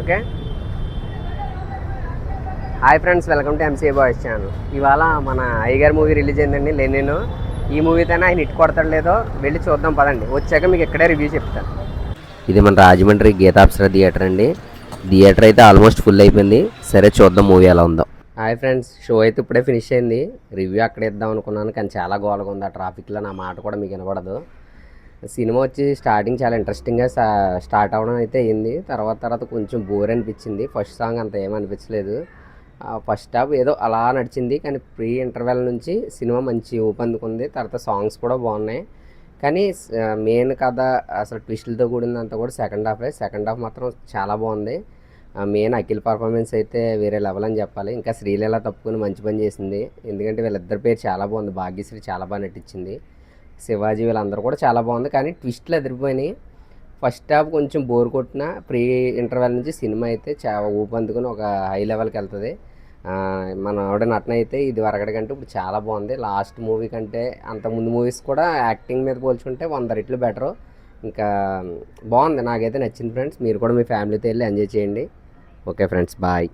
Okay. Hi friends, welcome to MCA boys channel. ఇవాళ మన అయ్యగారి మూవీ రిలీజ్ అయిందండి, లెనిన్. ఈ మూవీతోనే ఆయన హిట్ కొడతాడు లేదో వెళ్ళి చూద్దాం పదండి. వచ్చాక మీకు ఇక్కడే రివ్యూ చెప్తాను. ఇది మన రాజమండ్రి గీతాప్సర థియేటర్ అండి. థియేటర్ అయితే ఆల్మోస్ట్ ఫుల్ అయిపోయింది. సరే చూద్దాం మూవీ ఎలా ఉందో. హాయ్ ఫ్రెండ్స్, షో అయితే ఇప్పుడే ఫినిష్ అయింది. రివ్యూ అక్కడే ఇద్దాం అనుకున్నాను, కానీ చాలా గోలగా ఉంది. ఆ ట్రాఫిక్లో నా మాట కూడా మీకు వినపడదు. సినిమా వచ్చి స్టార్టింగ్ చాలా ఇంట్రెస్టింగ్గా స్టార్ట్ అవ్వడం అయితే అయింది. తర్వాత కొంచెం బోర్ అనిపించింది. ఫస్ట్ సాంగ్ అంత ఏమనిపించలేదు. ఫస్ట్ హాఫ్ ఏదో అలా నడిచింది, కానీ ప్రీ ఇంటర్వెల్ నుంచి సినిమా మంచి ఊపందుకుంది. తర్వాత సాంగ్స్ కూడా బాగున్నాయి, కానీ మెయిన్ కథ అసలు ట్విస్టులతో కూడిందంతా కూడా సెకండ్ హాఫ్ మాత్రం చాలా బాగుంది. మెయిన్ అఖిల్ పర్ఫార్మెన్స్ అయితే వేరే లెవెల్ అని చెప్పాలి. ఇంకా శ్రీలీల తప్పుకుని మంచి పని చేసింది, ఎందుకంటే వీళ్ళిద్దరి పేరు చాలా బాగుంది. భాగ్యశ్రీ చాలా బాగా నటించింది. శివాజీ వీళ్ళందరూ కూడా చాలా బాగుంది, కానీ ట్విస్ట్లు ఎదిరిపోయినాయి. ఫస్ట్ హాఫ్ కొంచెం బోర్ కొట్టిన ప్రీ ఇంటర్వెల్ నుంచి సినిమా అయితే చాలా ఊపందుకుని ఒక హై లెవెల్కి వెళ్తుంది. మన ఆవిడ నటన అయితే ఇది వరకటి కంటే ఇప్పుడు చాలా బాగుంది. లాస్ట్ మూవీ కంటే అంతకుముందు మూవీస్ కూడా యాక్టింగ్ మీద పోల్చుకుంటే 100 రెట్లు బెటరు. ఇంకా బాగుంది, నాకైతే నచ్చింది ఫ్రెండ్స్. మీరు కూడా మీ ఫ్యామిలీతో వెళ్ళి ఎంజాయ్ చేయండి. Okay friends, bye.